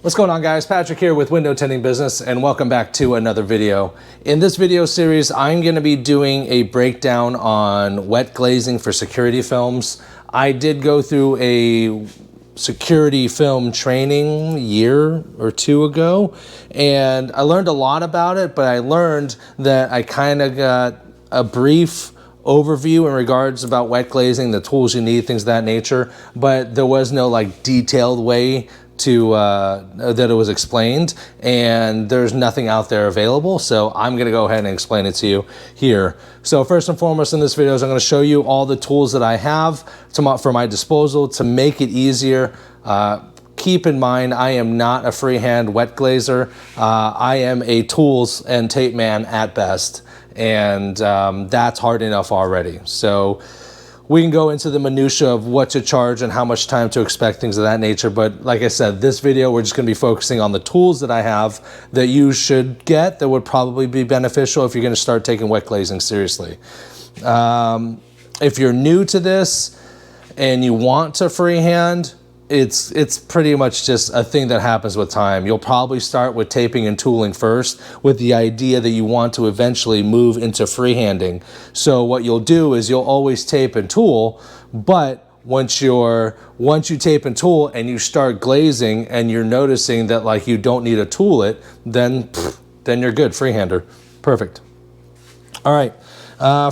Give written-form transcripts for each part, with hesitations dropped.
What's going on, guys? Patrick here with Window Tinting Business, and welcome back to another video. In this video series, I'm going to be doing a breakdown on wet glazing for security films. I did go through a security film training a year or two ago, and I learned a lot about it, but I learned that I kind of got a brief overview in regards about wet glazing, the tools you need, things of that nature, but there was no like detailed way to that it was explained, and there's nothing out there available, so I'm gonna go ahead and explain it to you here. So first and foremost in this video is I'm going to show you all the tools that I have for my disposal to make it easier. Keep in mind, I am not a freehand wet glazer. I am a tools and tape man at best, and that's hard enough already. So we can go into the minutia of what to charge and how much time to expect, things of that nature. But like I said, this video, we're just going to be focusing on the tools that I have that you should get that would probably be beneficial if you're going to start taking wet glazing seriously. If you're new to this and you want to freehand, it's pretty much just a thing that happens with time. You'll probably start with taping and tooling first with the idea that you want to eventually move into freehanding. So what you'll do is you'll always tape and tool, but once you tape and tool and you start glazing and you're noticing that like you don't need to tool it, then you're good, freehander. Perfect. All right.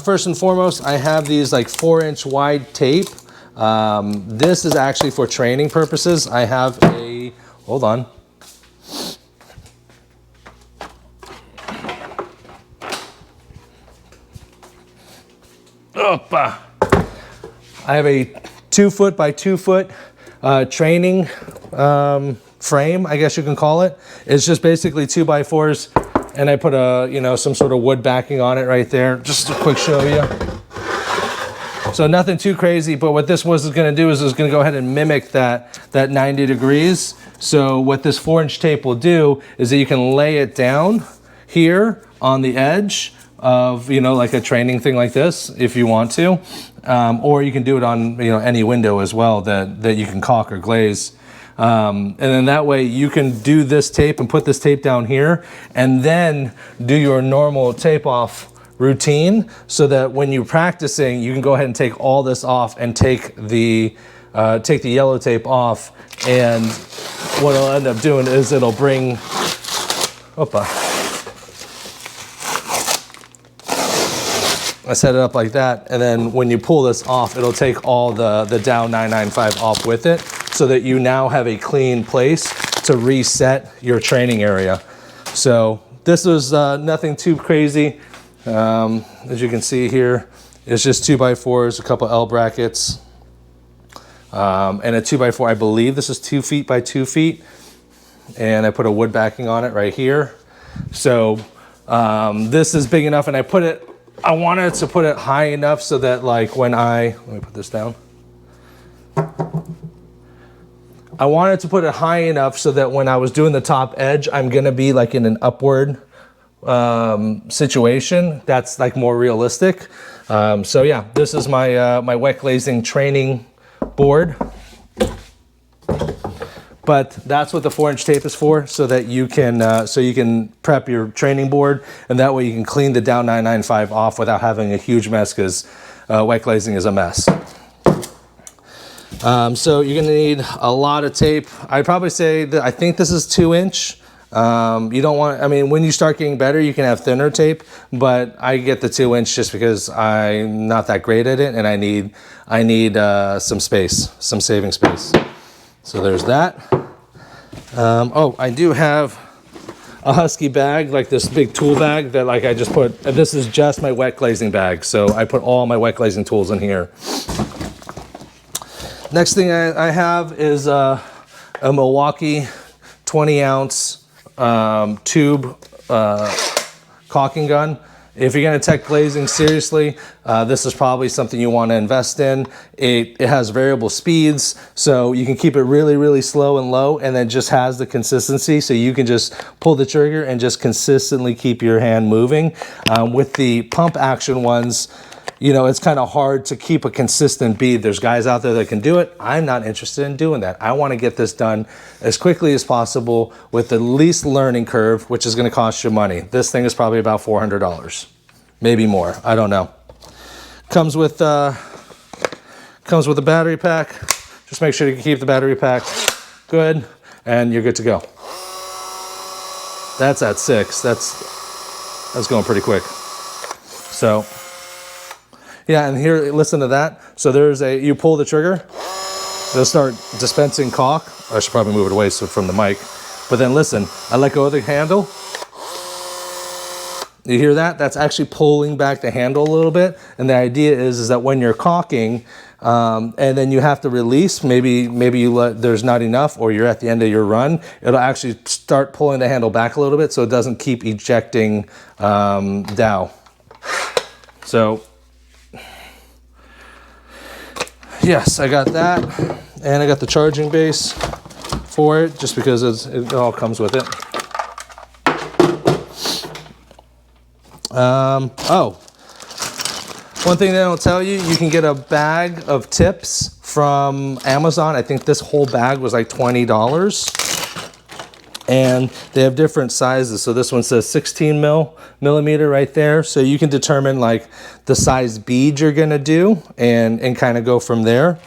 First and foremost, I have these like 4-inch wide tape. This is actually for training purposes. I have a, hold on. Opa. I have a 2-foot by 2-foot training frame, I guess you can call it. It's just basically 2x4s, and I put a, some sort of wood backing on it right there. Just a quick show you. So nothing too crazy, but what this was going to do is it's going to go ahead and mimic that 90 degrees. So what this 4-inch tape will do is that you can lay it down here on the edge of, like a training thing like this if you want to. Or you can do it on, any window as well that you can caulk or glaze. And then that way you can do this tape and put this tape down here and then do your normal tape off routine, so that when you're practicing, you can go ahead and take all this off and take the yellow tape off. And what it'll end up doing is it'll bring, I set it up like that, and then when you pull this off, it'll take all the down 995 off with it, so that you now have a clean place to reset your training area. So this was nothing too crazy. As you can see here, it's just 2x4s, a couple L brackets, and a 2x4. I believe this is 2 feet by 2 feet, and I put a wood backing on it right here. So this is big enough, and I wanted to put it high enough so that like when let me put this down. I wanted to put it high enough so that when I was doing the top edge, I'm gonna be like in an upward situation that's like more realistic. So yeah, this is my my wet glazing training board, but that's what the 4-inch tape is for, so that you can prep your training board, and that way you can clean the down 995 off without having a huge mess, because wet glazing is a mess. So you're gonna need a lot of tape. I'd probably say that I think this is 2-inch. You don't want, when you start getting better, you can have thinner tape, but I get the 2-inch just because I'm not that great at it, and I need some space, some saving space. So there's that. Oh, I do have a Husky bag, like this big tool bag that like I just put, this is just my wet glazing bag. So I put all my wet glazing tools in here. Next thing I have is a Milwaukee 20-ounce tube caulking gun. If you're going to take glazing seriously, this is probably something you want to invest in. It has variable speeds, so you can keep it really, really slow and low, and then just has the consistency, so you can just pull the trigger and just consistently keep your hand moving. With the pump action ones, you know, it's kind of hard to keep a consistent bead. There's guys out there that can do it. I'm not interested in doing that. I want to get this done as quickly as possible with the least learning curve, which is going to cost you money. This thing is probably about $400, maybe more. I don't know. Comes with a battery pack. Just make sure you keep the battery pack good, and you're good to go. That's at 6. That's going pretty quick. So, yeah, and here, listen to that. So you pull the trigger, it'll start dispensing caulk. I should probably move it away from the mic. But then listen, I let go of the handle. You hear that? That's actually pulling back the handle a little bit. And the idea is that when you're caulking, and then you have to release, maybe there's not enough, or you're at the end of your run, it'll actually start pulling the handle back a little bit so it doesn't keep ejecting Dow. So, yes, I got that, and I got the charging base for it, just because it all comes with it. Oh, one thing they don't tell you, you can get a bag of tips from Amazon. I think this whole bag was like $20. And they have different sizes. So this one says 16 millimeter right there. So you can determine like the size bead you're gonna do and kind of go from there.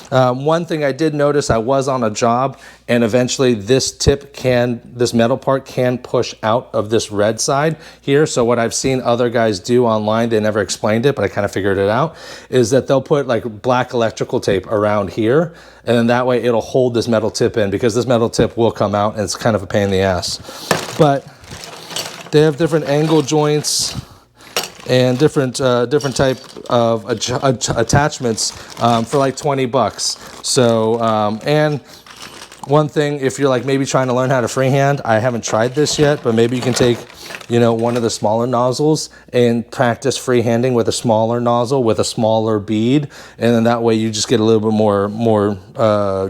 One thing I did notice, I was on a job, and eventually this metal part can push out of this red side here. So what I've seen other guys do online, they never explained it, but I kind of figured it out, is that they'll put like black electrical tape around here, and then that way it'll hold this metal tip in, because this metal tip will come out and it's kind of a pain in the ass. But they have different angle joints and different type of attachments for like $20. So, and one thing, if you're like maybe trying to learn how to freehand, I haven't tried this yet, but maybe you can take, you know, one of the smaller nozzles and practice freehanding with a smaller nozzle with a smaller bead, and then that way you just get a little bit more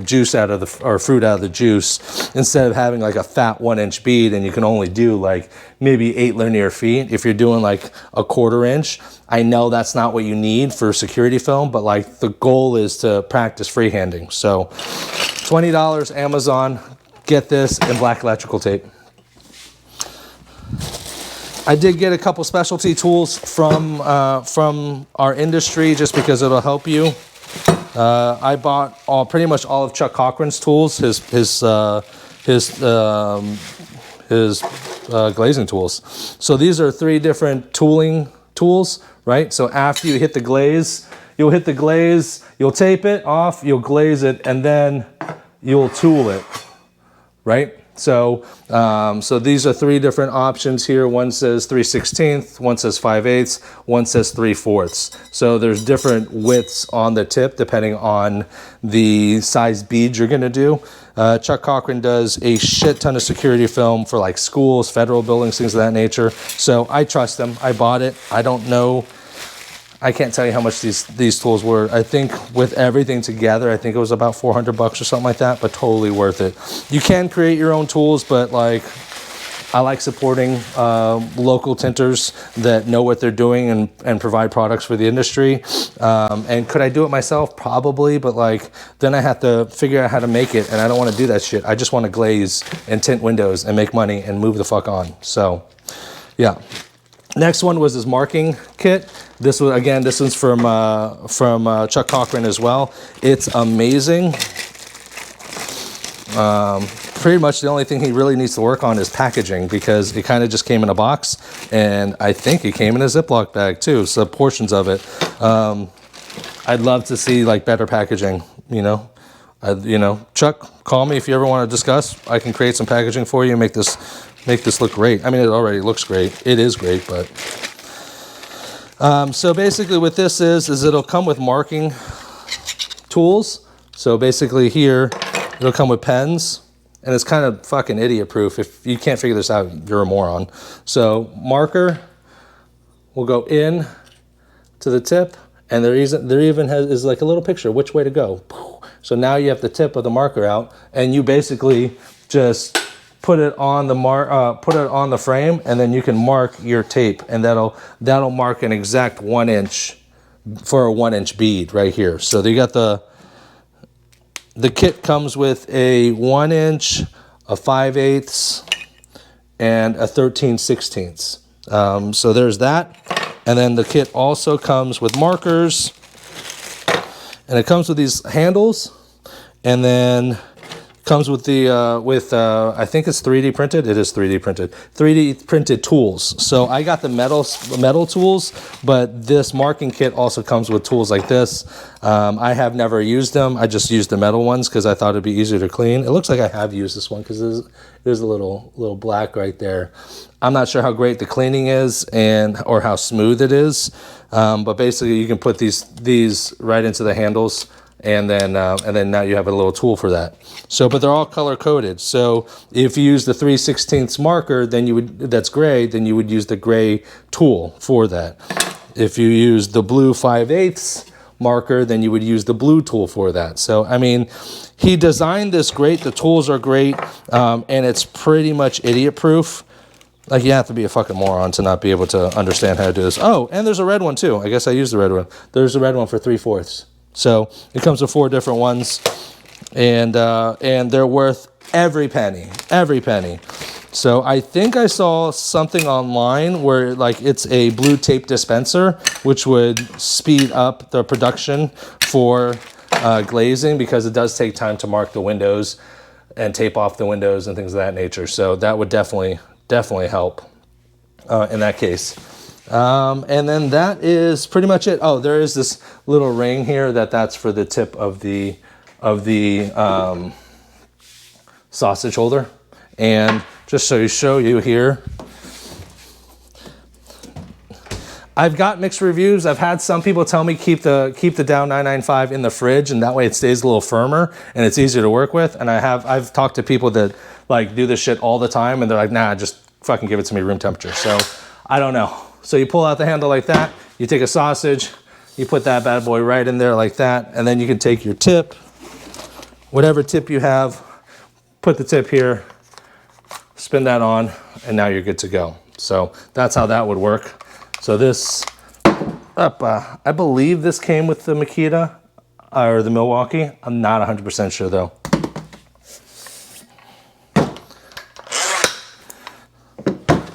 juice out of or fruit out of the juice, instead of having like a fat 1-inch bead and you can only do like maybe 8 linear feet. If you're doing like a 1/4 inch, I know that's not what you need for security film, but like the goal is to practice freehanding. So $20 Amazon, get this, and black electrical tape. I did get a couple specialty tools from our industry, just because it'll help you. I bought pretty much all of Chuck Cochran's tools, his glazing tools. So these are 3 different tooling tools, right? So after you hit the glaze, you'll tape it off, you'll glaze it, and then you'll tool it, right? So, so these are 3 different options here. One says 3/16, one says 5/8, one says 3/4. So there's different widths on the tip depending on the size bead you're gonna do. Chuck Cochran does a shit ton of security film for like schools, federal buildings, things of that nature. So I trust him. I bought it. I don't know. I can't tell you how much these tools were. I think with everything together, I think it was about $400 or something like that, but totally worth it. You can create your own tools, but like, I like supporting local tinters that know what they're doing and provide products for the industry. And could I do it myself? Probably, but like, then I have to figure out how to make it, and I don't want to do that shit. I just want to glaze and tint windows and make money and move the fuck on. So, yeah. Next one was his marking kit. This one's from Chuck Cochran as well. It's amazing. Pretty much the only thing he really needs to work on is packaging, because it kind of just came in a box, and I think it came in a Ziploc bag too, so portions of it. I'd love to see like better packaging, you know. Chuck, call me if you ever want to discuss. I can create some packaging for you and make this look great. I mean, it already looks great. It is great, but so basically what this is it'll come with marking tools. So basically here, it'll come with pens, and it's kind of fucking idiot proof. If you can't figure this out, you're a moron. So marker will go in to the tip, and there even is like a little picture which way to go. So now you have the tip of the marker out, and you basically just put it on the frame, and then you can mark your tape, and that'll mark an exact 1 inch for a 1-inch bead right here. So they got the kit comes with a 1-inch, a 5/8, and a 13/16. So there's that. And then the kit also comes with markers, and it comes with these handles, and then comes with the I think it's 3D printed. It is 3D printed. 3D printed tools. So I got the metal tools, but this marking kit also comes with tools like this. I have never used them. I just used the metal ones because I thought it'd be easier to clean. It looks like I have used this one because there's a little black right there. I'm not sure how great the cleaning is or how smooth it is, but basically you can put these right into the handles. And then now you have a little tool for that. So, but they're all color coded. So if you use the 3/16 marker, then that's gray, then you would use the gray tool for that. If you use the blue 5/8 marker, then you would use the blue tool for that. So, I mean, he designed this great. The tools are great, and it's pretty much idiot proof. Like, you have to be a fucking moron to not be able to understand how to do this. Oh, and there's a red one too. I guess I used the red one. There's a red one for 3/4. So it comes with 4 different ones, and they're worth every penny. So I think I saw something online where like it's a blue tape dispenser, which would speed up the production for glazing, because it does take time to mark the windows and tape off the windows and things of that nature. So that would definitely help in that case. And then that is pretty much it. Oh, there is this little ring here that's for the tip of the sausage holder. And just so show you here, I've got mixed reviews. I've had some people tell me keep the Dow 995 in the fridge, and that way it stays a little firmer and it's easier to work with. And I've talked to people that like do this shit all the time, and they're like, nah, just fucking give it to me room temperature. So I don't know. So you pull out the handle like that, you take a sausage, you put that bad boy right in there like that, and then you can take your tip, whatever tip you have, put the tip here, spin that on, and now you're good to go. So that's how that would work. So this, I believe this came with the Makita or the Milwaukee. I'm not 100% sure though.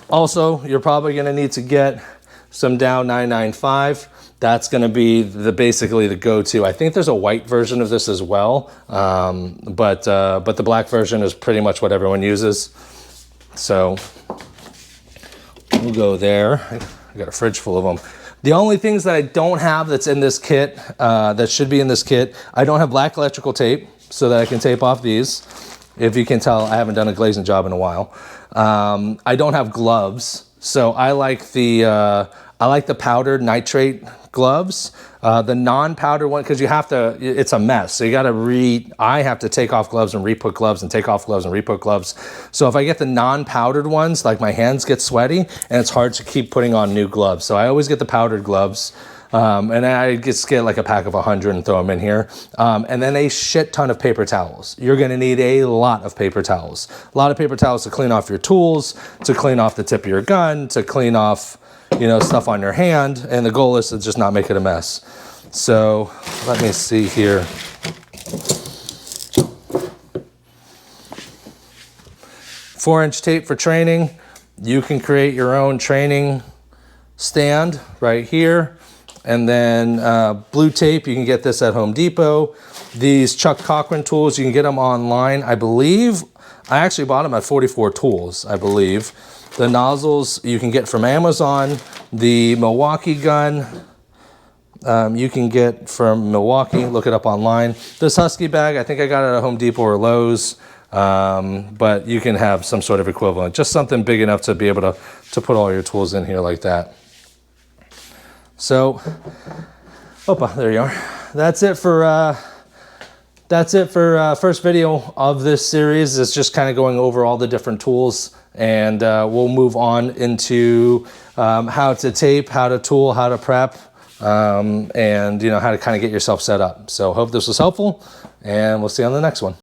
Also, you're probably going to need to get some Dow 995. That's going to be basically the go-to. I think there's a white version of this as well, but the black version is pretty much what everyone uses. So we'll go there. I got a fridge full of them. The only things that I don't have that's in this kit, that should be in this kit, I don't have black electrical tape so that I can tape off these. If you can tell, I haven't done a glazing job in a while. I don't have gloves, so I like the powdered nitrate gloves. The non-powdered one, because it's a mess. So I have to take off gloves and re-put gloves and take off gloves and re-put gloves. So if I get the non-powdered ones, like my hands get sweaty and it's hard to keep putting on new gloves. So I always get the powdered gloves. And I just get like a pack of 100 and throw them in here. And then a shit ton of paper towels. You're gonna need a lot of paper towels. A lot of paper towels to clean off your tools, to clean off the tip of your gun, to clean off, stuff on your hand. And the goal is to just not make it a mess. So let me see here. Four-inch tape for training. You can create your own training stand right here. And then blue tape, you can get this at Home Depot. These Chuck Cochran tools, you can get them online. I believe, I actually bought them at 44 Tools, I believe. The nozzles you can get from Amazon. The Milwaukee gun, you can get from Milwaukee, look it up online. This Husky bag, I think I got it at Home Depot or Lowe's, but you can have some sort of equivalent. Just something big enough to be able to put all your tools in here like that. So, there you are. That's it for first video of this series. It's just kind of going over all the different tools, and we'll move on into how to tape, how to tool, how to prep, and how to kind of get yourself set up. So hope this was helpful, and we'll see you on the next one.